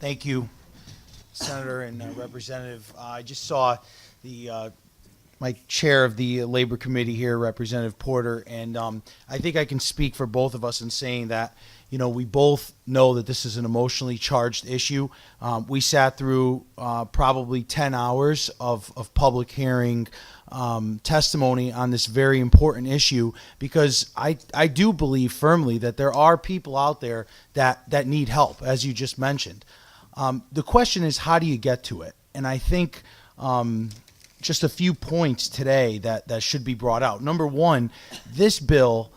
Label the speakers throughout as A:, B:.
A: Thank you, Senator and Representative. I just saw the my chair of the Labor Committee here, Representative Porter, and I think I can speak for both of us in saying that, we both know that this is an emotionally charged issue. We sat through probably 10 hours of public hearing testimony on this very important issue because I do believe firmly that there are people out there that need help, as you just mentioned. The question is, how do you get to it? And I think just a few points today that should be brought out. Number one, this bill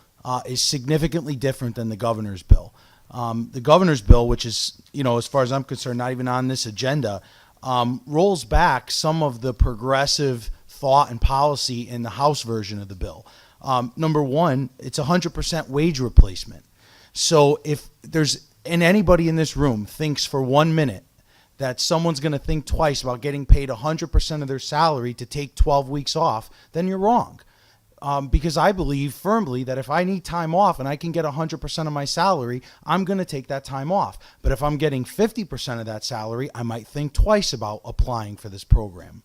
A: is significantly different than the governor's bill. The governor's bill, which is, as far as I'm concerned, not even on this agenda, rolls back some of the progressive thought and policy in the House version of the bill. Number one, it's 100% wage replacement. So if there's, and anybody in this room thinks for 1 minute that someone's going to think twice about getting paid 100% of their salary to take 12 weeks off, then you're wrong. Because I believe firmly that if I need time off and I can get 100% of my salary, I'm going to take that time off. But if I'm getting 50% of that salary, I might think twice about applying for this program.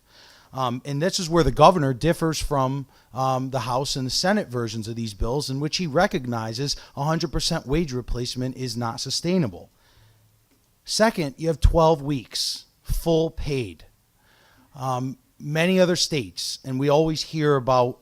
A: And this is where the governor differs from the House and the Senate versions of these bills, in which he recognizes 100% wage replacement is not sustainable. Second, you have 12 weeks, full paid. Many other states, and we always hear about,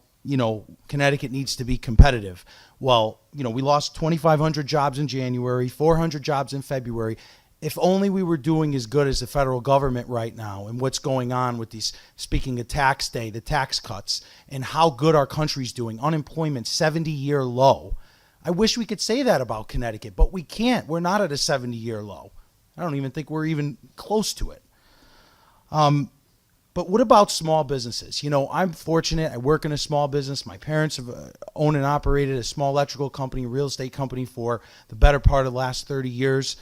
A: Connecticut needs to be competitive. Well, we lost 2,500 jobs in January, 400 jobs in February. If only we were doing as good as the federal government right now and what's going on with these, speaking of tax day, the tax cuts, and how good our country's doing. Unemployment, 70-year low. I wish we could say that about Connecticut, but we can't. We're not at a 70-year low. I don't even think we're even close to it. But what about small businesses? I'm fortunate. I work in a small business. My parents have owned and operated a small electrical company, real estate company for the better part of the last 30 years.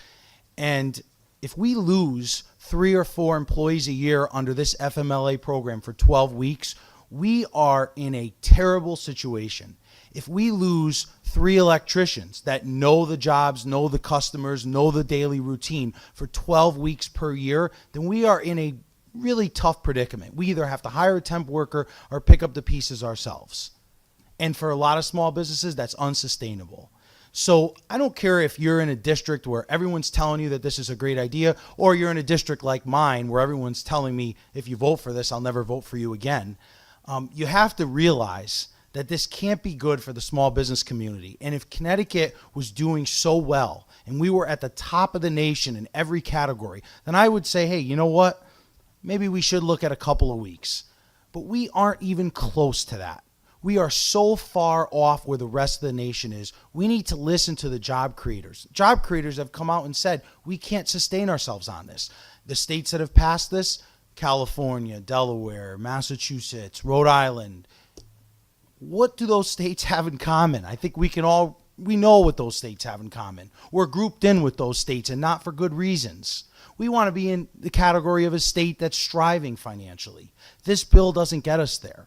A: And if we lose 3 or 4 employees a year under this FMLA program for 12 weeks, we are in a terrible situation. If we lose 3 electricians that know the jobs, know the customers, know the daily routine for 12 weeks per year, then we are in a really tough predicament. We either have to hire a temp worker or pick up the pieces ourselves. And for a lot of small businesses, that's unsustainable. So I don't care if you're in a district where everyone's telling you that this is a great idea, or you're in a district like mine where everyone's telling me, if you vote for this, I'll never vote for you again. You have to realize that this can't be good for the small business community. And if Connecticut was doing so well and we were at the top of the nation in every category, then I would say, hey, you know what? Maybe we should look at a couple of weeks. But we aren't even close to that. We are so far off where the rest of the nation is. We need to listen to the job creators. Job creators have come out and said, we can't sustain ourselves on this. The states that have passed this, California, Delaware, Massachusetts, Rhode Island, what do those states have in common? I think we know what those states have in common. We're grouped in with those states, and not for good reasons. We want to be in the category of a state that's striving financially. This bill doesn't get us there.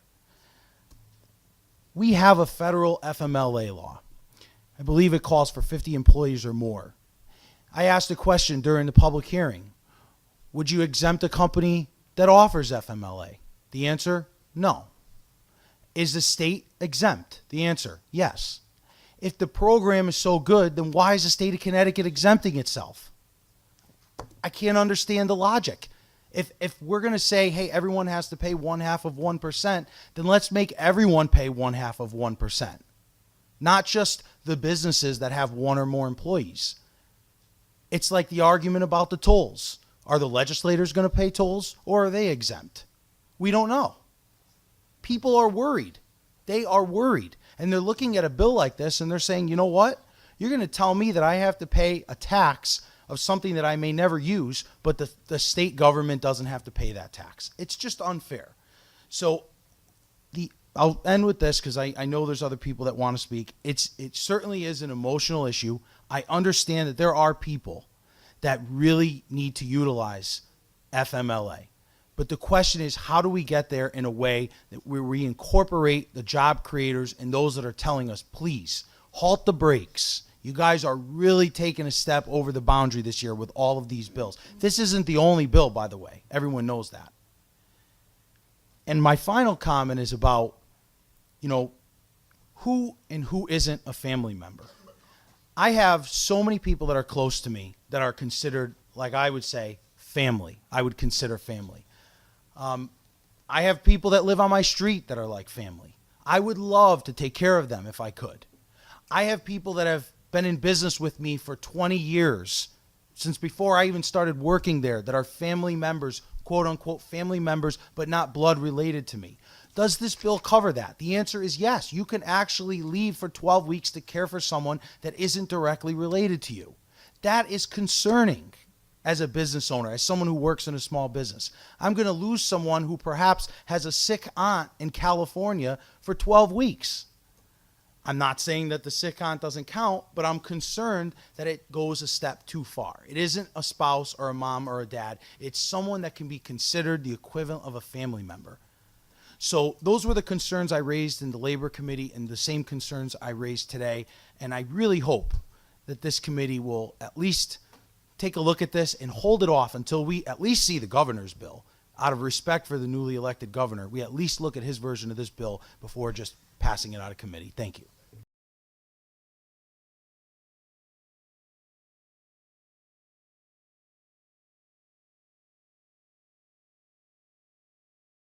A: We have a federal FMLA law. I believe it calls for 50 employees or more. I asked a question during the public hearing. Would you exempt a company that offers FMLA? The answer, no. Is the state exempt? The answer, yes. If the program is so good, then why is the state of Connecticut exempting itself? I can't understand the logic. If we're going to say, hey, everyone has to pay 1/2 of 1%, then let's make everyone pay 1/2 of 1%. Not just the businesses that have 1 or more employees. It's like the argument about the tolls. Are the legislators going to pay tolls, or are they exempt? We don't know. People are worried. They are worried. And they're looking at a bill like this and they're saying, you know what? You're going to tell me that I have to pay a tax of something that I may never use, but the state government doesn't have to pay that tax. It's just unfair. So I'll end with this because I know there's other people that want to speak. It certainly is an emotional issue. I understand that there are people that really need to utilize FMLA. But the question is, how do we get there in a way that we incorporate the job creators and those that are telling us, please, halt the brakes. You guys are really taking a step over the boundary this year with all of these bills. This isn't the only bill, by the way. Everyone knows that. And my final comment is about, who and who isn't a family member. I have so many people that are close to me that are considered, like I would say, family. I would consider family. I have people that live on my street that are like family. I would love to take care of them if I could. I have people that have been in business with me for 20 years, since before I even started working there, that are family members, quote unquote family members, but not blood related to me. Does this bill cover that? The answer is yes. You can actually leave for 12 weeks to care for someone that isn't directly related to you. That is concerning as a business owner, as someone who works in a small business. I'm going to lose someone who perhaps has a sick aunt in California for 12 weeks. I'm not saying that the sick aunt doesn't count, but I'm concerned that it goes a step too far. It isn't a spouse or a mom or a dad. It's someone that can be considered the equivalent of a family member. So those were the concerns I raised in the Labor Committee and the same concerns I raised today. And I really hope that this committee will at least take a look at this and hold it off until we at least see the governor's bill. Out of respect for the newly elected governor, we at least look at his version of this bill before just passing it out of committee. Thank you.